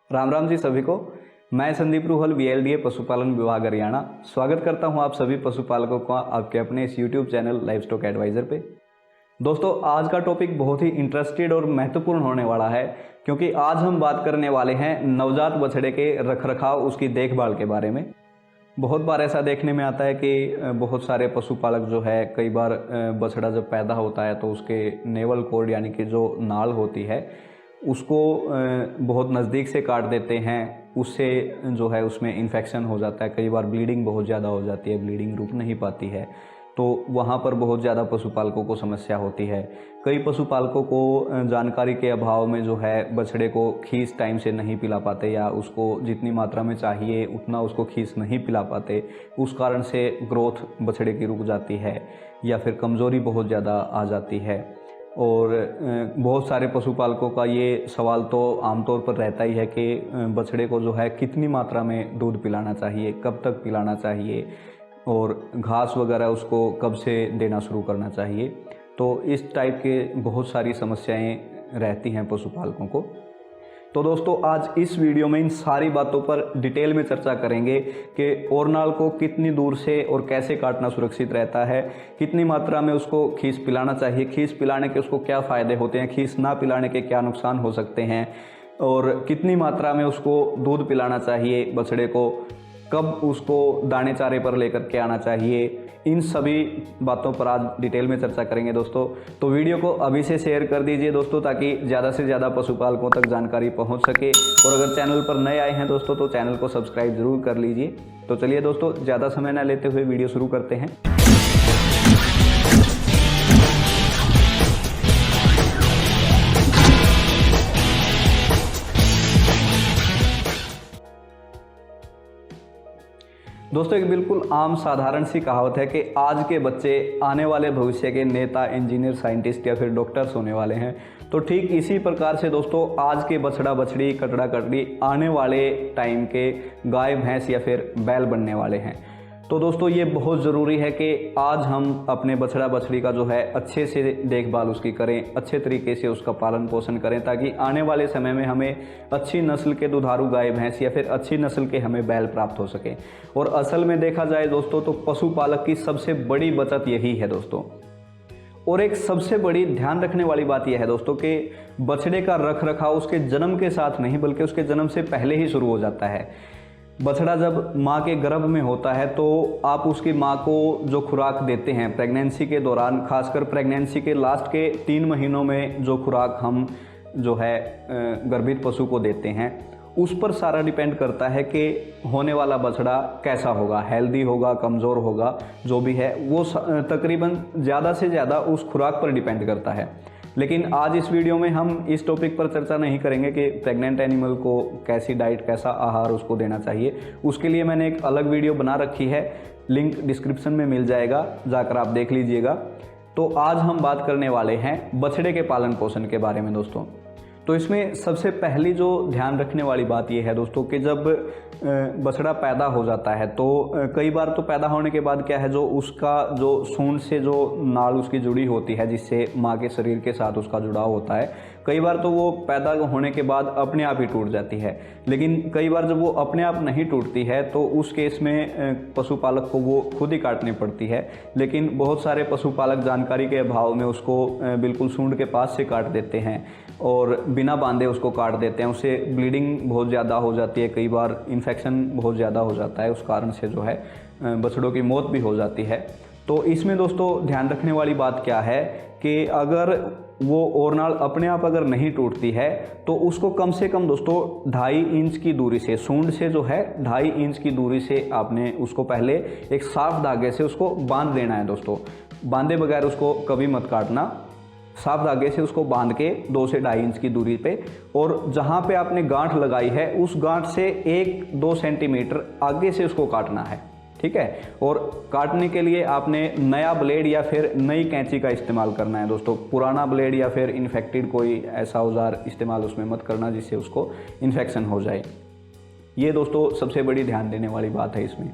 राम राम जी सभी को। मैं संदीप रूहल VLDA पशुपालन विभाग हरियाणा स्वागत करता हूं आप सभी पशुपालकों का आपके अपने इस YouTube चैनल लाइवस्टॉक एडवाइज़र पे। दोस्तों, आज का टॉपिक बहुत ही इंटरेस्टेड और महत्वपूर्ण होने वाला है, क्योंकि आज हम बात करने वाले हैं नवजात बछड़े के रखरखाव, उसकी देखभाल के बारे में। बहुत बार ऐसा देखने में आता है कि बहुत सारे पशुपालक जो है, कई बार बछड़ा जब पैदा होता है तो उसके नेवल कॉर्ड यानी कि जो नाल होती है उसको बहुत नज़दीक से काट देते हैं। उससे जो है उसमें इन्फेक्शन हो जाता है, कई बार ब्लीडिंग बहुत ज़्यादा हो जाती है, ब्लीडिंग रुक नहीं पाती है, तो वहाँ पर बहुत ज़्यादा पशुपालकों को समस्या होती है। कई पशुपालकों को जानकारी के अभाव में जो है बछड़े को खीस टाइम से नहीं पिला पाते, या उसको जितनी मात्रा में चाहिए उतना उसको खीस नहीं पिला पाते। उस कारण से ग्रोथ बछड़े की रुक जाती है या फिर कमज़ोरी बहुत ज़्यादा आ जाती है। और बहुत सारे पशुपालकों का ये सवाल तो आमतौर पर रहता ही है कि बछड़े को जो है कितनी मात्रा में दूध पिलाना चाहिए, कब तक पिलाना चाहिए, और घास वगैरह उसको कब से देना शुरू करना चाहिए। तो इस टाइप के बहुत सारी समस्याएं रहती हैं पशुपालकों को। तो दोस्तों, आज इस वीडियो में इन सारी बातों पर डिटेल में चर्चा करेंगे कि ओरनाल को कितनी दूर से और कैसे काटना सुरक्षित रहता है, कितनी मात्रा में उसको खीस पिलाना चाहिए, खीस पिलाने के उसको क्या फ़ायदे होते हैं, खीस ना पिलाने के क्या नुकसान हो सकते हैं, और कितनी मात्रा में उसको दूध पिलाना चाहिए बछड़े को, कब उसको दाने चारे पर लेकर के आना चाहिए। इन सभी बातों पर आज डिटेल में चर्चा करेंगे दोस्तों। तो वीडियो को अभी से शेयर कर दीजिए दोस्तों, ताकि ज़्यादा से ज़्यादा पशुपालकों तक जानकारी पहुंच सके। और अगर चैनल पर नए आए हैं दोस्तों तो चैनल को सब्सक्राइब जरूर कर लीजिए। तो चलिए दोस्तों, ज़्यादा समय न लेते हुए वीडियो शुरू करते हैं। दोस्तों, एक बिल्कुल आम साधारण सी कहावत है कि आज के बच्चे आने वाले भविष्य के नेता, इंजीनियर, साइंटिस्ट या फिर डॉक्टर्स होने वाले हैं। तो ठीक इसी प्रकार से दोस्तों, आज के बछड़ा बछड़ी, कटड़ा कटड़ी आने वाले टाइम के गाय भैंस या फिर बैल बनने वाले हैं। तो दोस्तों, ये बहुत ज़रूरी है कि आज हम अपने बछड़ा बछड़ी का जो है अच्छे से देखभाल उसकी करें, अच्छे तरीके से उसका पालन पोषण करें, ताकि आने वाले समय में हमें अच्छी नस्ल के दुधारू गाय भैंस या फिर अच्छी नस्ल के हमें बैल प्राप्त हो सके। और असल में देखा जाए दोस्तों, तो पशुपालक की सबसे बड़ी बचत यही है दोस्तों। और एक सबसे बड़ी ध्यान रखने वाली बात यह है दोस्तों कि बछड़े का रख रखाव उसके जन्म के साथ नहीं, बल्कि उसके जन्म से पहले ही शुरू हो जाता है। बछड़ा जब माँ के गर्भ में होता है तो आप उसकी माँ को जो खुराक देते हैं प्रेगनेंसी के दौरान, खासकर प्रेगनेंसी के लास्ट के 3 महीनों में जो खुराक हम जो है गर्भित पशु को देते हैं, उस पर सारा डिपेंड करता है कि होने वाला बछड़ा कैसा होगा, हेल्दी होगा, कमज़ोर होगा, जो भी है वो तकरीबन ज़्यादा से ज़्यादा उस खुराक पर डिपेंड करता है। लेकिन आज इस वीडियो में हम इस टॉपिक पर चर्चा नहीं करेंगे कि प्रेग्नेंट एनिमल को कैसी डाइट, कैसा आहार उसको देना चाहिए। उसके लिए मैंने एक अलग वीडियो बना रखी है, लिंक डिस्क्रिप्शन में मिल जाएगा, जाकर आप देख लीजिएगा। तो आज हम बात करने वाले हैं बछड़े के पालन पोषण के बारे में दोस्तों। तो इसमें सबसे पहली जो ध्यान रखने वाली बात यह है दोस्तों कि जब बछड़ा पैदा हो जाता है तो कई बार तो पैदा होने के बाद क्या है, जो उसका जो सूंड से जो नाल उसकी जुड़ी होती है, जिससे माँ के शरीर के साथ उसका जुड़ाव होता है, कई बार तो वो पैदा होने के बाद अपने आप ही टूट जाती है। लेकिन कई बार जब वो अपने आप नहीं टूटती है तो उस केस में पशुपालक को वो खुद ही काटनी पड़ती है। लेकिन बहुत सारे पशुपालक जानकारी के अभाव में उसको बिल्कुल सूंड के पास से काट देते हैं और बिना बांधे उसको काट देते हैं। उससे ब्लीडिंग बहुत ज़्यादा हो जाती है, कई बार इन्फेक्शन बहुत ज़्यादा हो जाता है, उस कारण से जो है बछड़ों की मौत भी हो जाती है। तो इसमें दोस्तों ध्यान रखने वाली बात क्या है कि अगर वो ओरनाल अपने आप अगर नहीं टूटती है तो उसको कम से कम दोस्तों 2.5 इंच की दूरी से, सूंड से जो है 2.5 इंच की दूरी से आपने उसको पहले एक साफ धागे से उसको बांध देना है दोस्तों। बांधे बगैर उसको कभी मत काटना, साफ धागे से उसको बांध के 2 से 2.5 इंच की दूरी पे, और जहाँ पे आपने गांठ लगाई है उस गांठ से 1-2 सेंटीमीटर आगे से उसको काटना है, ठीक है। और काटने के लिए आपने नया ब्लेड या फिर नई कैंची का इस्तेमाल करना है दोस्तों। पुराना ब्लेड या फिर इन्फेक्टेड कोई ऐसा औजार इस्तेमाल उसमें मत करना जिससे उसको इन्फेक्शन हो जाए। ये दोस्तों सबसे बड़ी ध्यान देने वाली बात है इसमें।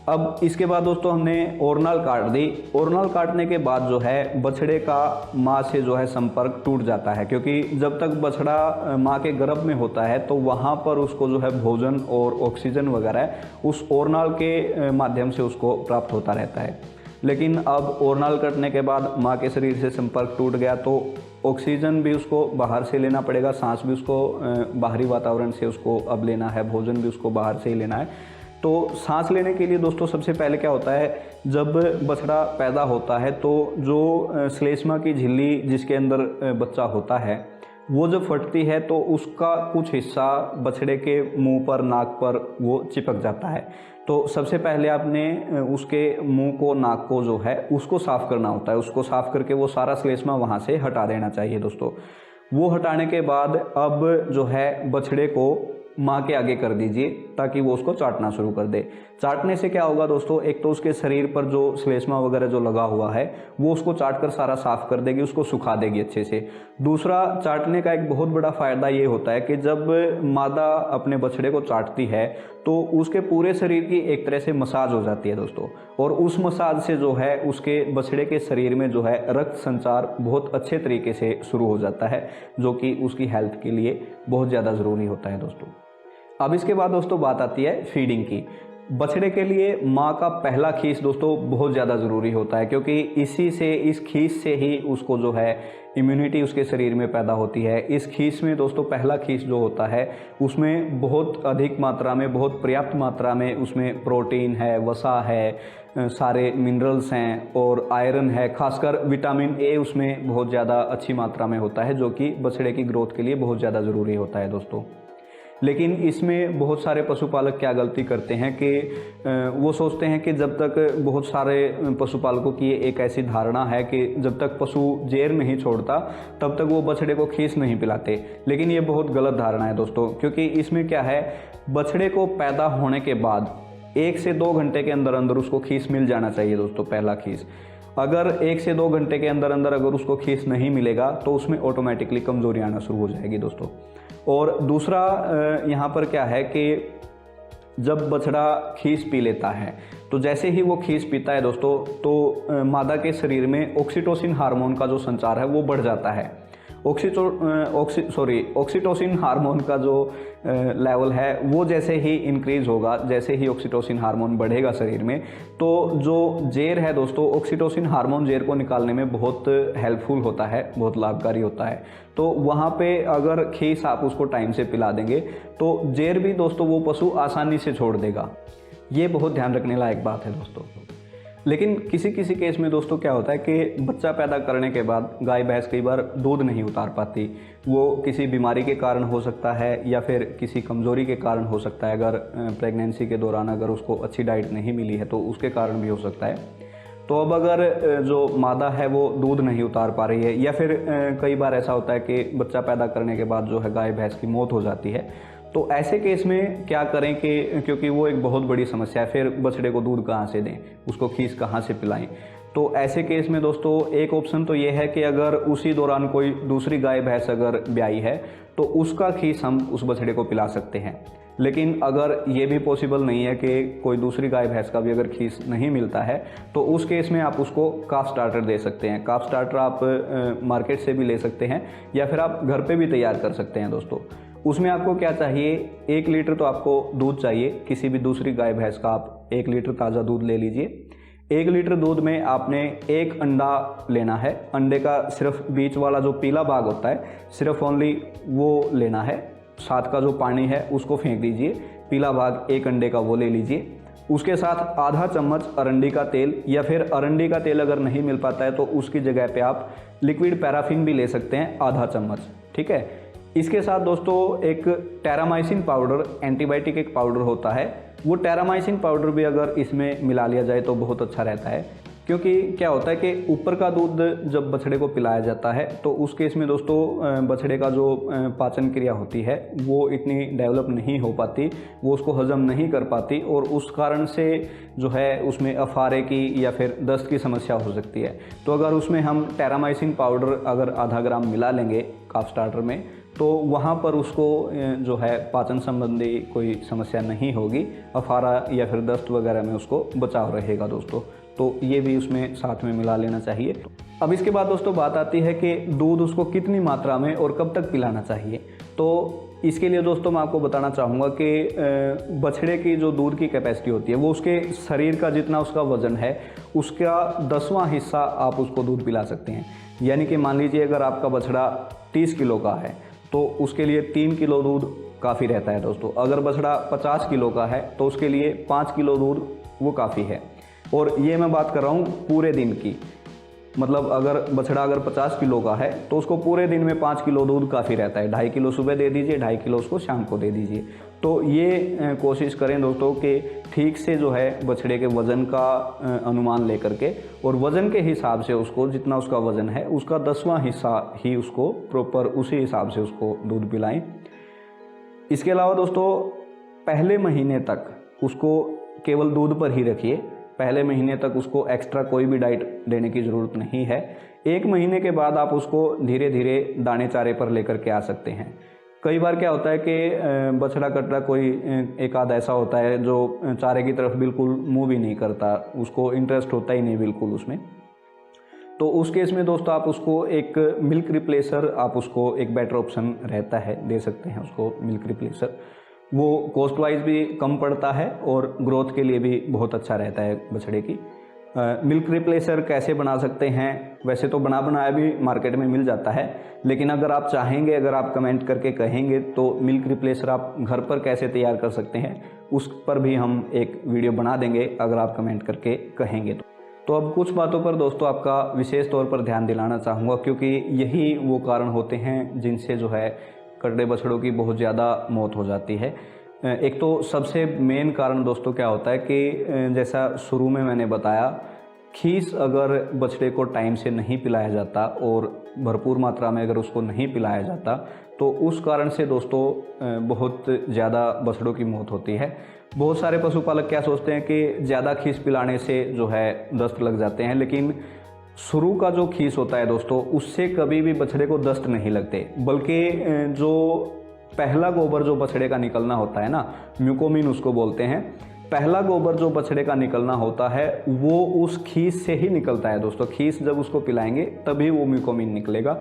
अब इसके बाद दोस्तों हमने ओरनाल काट दी। ओरनाल काटने के बाद जो है बछड़े का माँ से जो है संपर्क टूट जाता है, क्योंकि जब तक बछड़ा माँ के गर्भ में होता है तो वहाँ पर उसको जो है भोजन और ऑक्सीजन वगैरह उस ओरनाल के माध्यम से उसको प्राप्त होता रहता है। लेकिन अब ओरनाल कटने के बाद माँ के शरीर से संपर्क टूट गया तो ऑक्सीजन भी उसको बाहर से लेना पड़ेगा, सांस भी उसको बाहरी वातावरण से उसको अब लेना है, भोजन भी उसको बाहर से ही लेना है। तो सांस लेने के लिए दोस्तों सबसे पहले क्या होता है, जब बछड़ा पैदा होता है तो जो श्लेष्मा की झिल्ली जिसके अंदर बच्चा होता है वो जब फटती है तो उसका कुछ हिस्सा बछड़े के मुंह पर, नाक पर वो चिपक जाता है। तो सबसे पहले आपने उसके मुंह को, नाक को जो है उसको साफ़ करना होता है। उसको साफ़ करके वो सारा श्लेष्मा वहाँ से हटा देना चाहिए दोस्तों। वो हटाने के बाद अब जो है बछड़े को माँ के आगे कर दीजिए ताकि वो उसको चाटना शुरू कर दे। चाटने से क्या होगा दोस्तों, एक तो उसके शरीर पर जो श्लेष्मा वगैरह जो लगा हुआ है वो उसको चाट कर सारा साफ कर देगी, उसको सुखा देगी अच्छे से। दूसरा, चाटने का एक बहुत बड़ा फ़ायदा ये होता है कि जब मादा अपने बछड़े को चाटती है तो उसके पूरे शरीर की एक तरह से मसाज हो जाती है दोस्तों, और उस मसाज से जो है उसके बछड़े के शरीर में जो है रक्त संचार बहुत अच्छे तरीके से शुरू हो जाता है, जो कि उसकी हेल्थ के लिए बहुत ज़्यादा ज़रूरी होता है दोस्तों। अब इसके बाद दोस्तों बात आती है फीडिंग की। बछड़े के लिए माँ का पहला खीस दोस्तों बहुत ज़्यादा ज़रूरी होता है, क्योंकि इस खीस से ही उसको जो है इम्यूनिटी उसके शरीर में पैदा होती है। इस खीस में दोस्तों पहला खीस जो होता है उसमें बहुत अधिक मात्रा में, बहुत पर्याप्त मात्रा में उसमें प्रोटीन है, वसा है, सारे मिनरल्स हैं और आयरन है, खासकर विटामिन ए उसमें बहुत ज़्यादा अच्छी मात्रा में होता है, जो कि बछड़े की ग्रोथ के लिए बहुत ज़्यादा ज़रूरी होता है दोस्तों। लेकिन इसमें बहुत सारे पशुपालक क्या गलती करते हैं कि वो सोचते हैं कि जब तक, बहुत सारे पशुपालकों की एक ऐसी धारणा है कि जब तक पशु जेर नहीं छोड़ता तब तक वो बछड़े को खीस नहीं पिलाते। लेकिन ये बहुत गलत धारणा है दोस्तों, क्योंकि इसमें क्या है, बछड़े को पैदा होने के बाद 1 से 2 घंटे के अंदर अंदर उसको खीस मिल जाना चाहिए दोस्तों, पहला खीस। अगर 1 से 2 घंटे के अंदर अंदर अगर उसको खीस नहीं मिलेगा तो उसमें ऑटोमेटिकली कमज़ोरी आना शुरू हो जाएगी दोस्तों। और दूसरा यहाँ पर क्या है कि जब बछड़ा खीस पी लेता है तो जैसे ही वो खीस पीता है दोस्तों तो मादा के शरीर में ऑक्सीटोसिन हार्मोन का जो संचार है वो बढ़ जाता है। ऑक्सीटोसिन हार्मोन का जो लेवल है वो जैसे ही इंक्रीज होगा, जैसे ही ऑक्सीटोसिन हार्मोन बढ़ेगा शरीर में, तो जो जेर है दोस्तों, ऑक्सीटोसिन हार्मोन जेर को निकालने में बहुत हेल्पफुल होता है, बहुत लाभकारी होता है। तो वहाँ पे अगर खीस आप उसको टाइम से पिला देंगे तो जेर भी दोस्तों वो पशु आसानी से छोड़ देगा। ये बहुत ध्यान रखने लायक बात है दोस्तों। लेकिन किसी किसी केस में दोस्तों क्या होता है कि बच्चा पैदा करने के बाद गाय भैंस कई बार दूध नहीं उतार पाती। वो किसी बीमारी के कारण हो सकता है या फिर किसी कमज़ोरी के कारण हो सकता है। अगर प्रेगनेंसी के दौरान अगर उसको अच्छी डाइट नहीं मिली है तो उसके कारण भी हो सकता है। तो अब अगर जो मादा है वो दूध नहीं उतार पा रही है या फिर कई बार ऐसा होता है कि बच्चा पैदा करने के बाद जो है गाय भैंस की मौत हो जाती है, तो ऐसे केस में क्या करें कि, क्योंकि वो एक बहुत बड़ी समस्या है, फिर बछड़े को दूध कहाँ से दें, उसको खीस कहाँ से पिलाएं। तो ऐसे केस में दोस्तों एक ऑप्शन तो ये है कि अगर उसी दौरान कोई दूसरी गाय भैंस अगर ब्याई है तो उसका खीस हम उस बछड़े को पिला सकते हैं। लेकिन अगर ये भी पॉसिबल नहीं है कि कोई दूसरी गाय भैंस का भी अगर खीस नहीं मिलता है तो उस केस में आप उसको काफ स्टार्टर दे सकते हैं। काफ स्टार्टर आप मार्केट से भी ले सकते हैं या फिर आप घर पे भी तैयार कर सकते हैं दोस्तों। उसमें आपको क्या चाहिए, 1 लीटर तो आपको दूध चाहिए। किसी भी दूसरी गाय भैंस का आप 1 लीटर ताज़ा दूध ले लीजिए। 1 लीटर दूध में आपने 1 अंडा लेना है। अंडे का सिर्फ बीच वाला जो पीला भाग होता है सिर्फ ओनली वो लेना है। साथ का जो पानी है उसको फेंक दीजिए। पीला भाग 1 अंडे का वो ले लीजिए। उसके साथ आधा चम्मच अरंडी का तेल, या फिर अरंडी का तेल अगर नहीं मिल पाता है तो उसकी जगह पे आप लिक्विड पैराफिन भी ले सकते हैं, आधा चम्मच। ठीक है। इसके साथ दोस्तों एक टेरामाइसिन पाउडर, एंटीबायोटिक एक पाउडर होता है, वो टेरामाइसिन पाउडर भी अगर इसमें मिला लिया जाए तो बहुत अच्छा रहता है। क्योंकि क्या होता है कि ऊपर का दूध जब बछड़े को पिलाया जाता है तो उस केस में दोस्तों बछड़े का जो पाचन क्रिया होती है वो इतनी डेवलप नहीं हो पाती, वो उसको हजम नहीं कर पाती और उस कारण से जो है उसमें अफारे की या फिर दस्त की समस्या हो सकती है। तो अगर उसमें हम टेरामाइसिन पाउडर अगर आधा ग्राम मिला लेंगे काफ स्टार्टर में तो वहाँ पर उसको जो है पाचन संबंधी कोई समस्या नहीं होगी, अफारा या फिर दस्त वगैरह में उसको बचाव रहेगा दोस्तों। तो ये भी उसमें साथ में मिला लेना चाहिए। अब इसके बाद दोस्तों बात आती है कि दूध उसको कितनी मात्रा में और कब तक पिलाना चाहिए। तो इसके लिए दोस्तों मैं आपको बताना चाहूँगा कि बछड़े की जो दूध की कैपेसिटी होती है वो उसके शरीर का जितना उसका वज़न है उसका 10वां हिस्सा आप उसको दूध पिला सकते हैं। यानी कि मान लीजिए अगर आपका बछड़ा 30 किलो का है तो उसके लिए 3 किलो दूध काफ़ी रहता है दोस्तों। अगर बछड़ा 50 किलो का है तो उसके लिए 5 किलो दूध वो काफ़ी है। और ये मैं बात कर रहा हूँ पूरे दिन की, मतलब अगर बछड़ा 50 किलो का है तो उसको पूरे दिन में 5 किलो दूध काफ़ी रहता है। 2.5 किलो सुबह दे दीजिए, 2.5 किलो उसको शाम को दे दीजिए। तो ये कोशिश करें दोस्तों कि ठीक से जो है बछड़े के वज़न का अनुमान लेकर के और वज़न के हिसाब से उसको जितना उसका वज़न है उसका 10वां हिस्सा ही उसको प्रॉपर उसी हिसाब से उसको दूध पिलाएं। इसके अलावा दोस्तों पहले महीने तक उसको केवल दूध पर ही रखिए। पहले महीने तक उसको एक्स्ट्रा कोई भी डाइट देने की ज़रूरत नहीं है। 1 महीने के बाद आप उसको धीरे धीरे दाने चारे पर लेकर के आ सकते हैं। कई बार क्या होता है कि बछड़ा कटड़ा कोई एक आध ऐसा होता है जो चारे की तरफ बिल्कुल मुँह भी नहीं करता, उसको इंटरेस्ट होता ही नहीं बिल्कुल उसमें। तो उस केस में दोस्तों आप उसको एक मिल्क रिप्लेसर, आप उसको एक बेटर ऑप्शन रहता है, दे सकते हैं उसको मिल्क रिप्लेसर। वो कॉस्ट वाइज भी कम पड़ता है और ग्रोथ के लिए भी बहुत अच्छा रहता है बछड़े की। मिल्क रिप्लेसर कैसे बना सकते हैं, वैसे तो बना बनाया भी मार्केट में मिल जाता है, लेकिन अगर आप चाहेंगे, अगर आप कमेंट करके कहेंगे तो मिल्क रिप्लेसर आप घर पर कैसे तैयार कर सकते हैं उस पर भी हम एक वीडियो बना देंगे अगर आप कमेंट करके कहेंगे तो अब कुछ बातों पर दोस्तों आपका विशेष तौर पर ध्यान दिलाना चाहूँगा, क्योंकि यही वो कारण होते हैं जिनसे जो है कटड़े बछड़ों की बहुत ज़्यादा मौत हो जाती है। एक तो सबसे मेन कारण दोस्तों क्या होता है कि जैसा शुरू में मैंने बताया, खीस अगर बछड़े को टाइम से नहीं पिलाया जाता और भरपूर मात्रा में अगर उसको नहीं पिलाया जाता तो उस कारण से दोस्तों बहुत ज़्यादा बछड़ों की मौत होती है। बहुत सारे पशुपालक क्या सोचते हैं कि ज़्यादा खीस पिलाने से जो है दस्त लग जाते हैं, लेकिन शुरू का जो खीस होता है दोस्तों उससे कभी भी बछड़े को दस्त नहीं लगते, बल्कि जो पहला गोबर जो बछड़े का निकलना होता है ना, म्यूकोमीन उसको बोलते हैं, पहला गोबर जो बछड़े का निकलना होता है वो उस खीस से ही निकलता है दोस्तों। खीस जब उसको पिलाएंगे तभी वो म्यूकोमीन निकलेगा।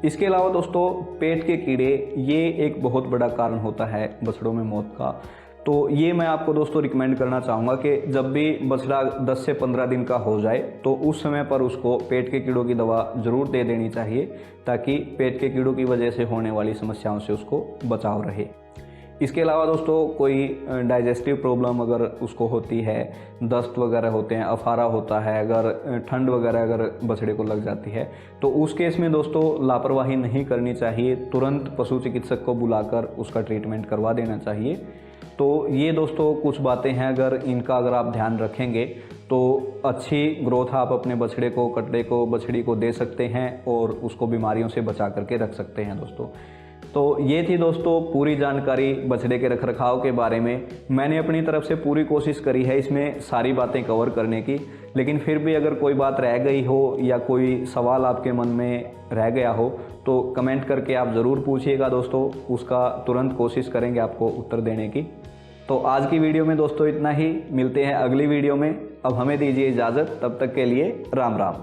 इसके अलावा दोस्तों पेट के कीड़े, ये एक बहुत बड़ा कारण होता है बछड़ों में मौत का। तो ये मैं आपको दोस्तों रिकमेंड करना चाहूँगा कि जब भी बछड़ा 10 से 15 दिन का हो जाए तो उस समय पर उसको पेट के कीड़ों की दवा ज़रूर दे देनी चाहिए, ताकि पेट के कीड़ों की वजह से होने वाली समस्याओं से उसको बचाव रहे। इसके अलावा दोस्तों कोई डाइजेस्टिव प्रॉब्लम अगर उसको होती है, दस्त वगैरह होते हैं, अफारा होता है, अगर ठंड वगैरह अगर बछड़े को लग जाती है तो उस केस में दोस्तों लापरवाही नहीं करनी चाहिए, तुरंत पशु चिकित्सक को बुलाकर उसका ट्रीटमेंट करवा देना चाहिए। तो ये दोस्तों कुछ बातें हैं, अगर आप ध्यान रखेंगे तो अच्छी ग्रोथ आप अपने बछड़े को, कटड़े को, बछड़ी को दे सकते हैं और उसको बीमारियों से बचा करके रख सकते हैं दोस्तों। तो ये थी दोस्तों पूरी जानकारी बछड़े के रखरखाव के बारे में। मैंने अपनी तरफ से पूरी कोशिश करी है इसमें सारी बातें कवर करने की, लेकिन फिर भी अगर कोई बात रह गई हो या कोई सवाल आपके मन में रह गया हो तो कमेंट करके आप ज़रूर पूछिएगा दोस्तों, उसका तुरंत कोशिश करेंगे आपको उत्तर देने की। तो आज की वीडियो में दोस्तों इतना ही, मिलते हैं अगली वीडियो में। अब हमें दीजिए इजाज़त, तब तक के लिए राम राम।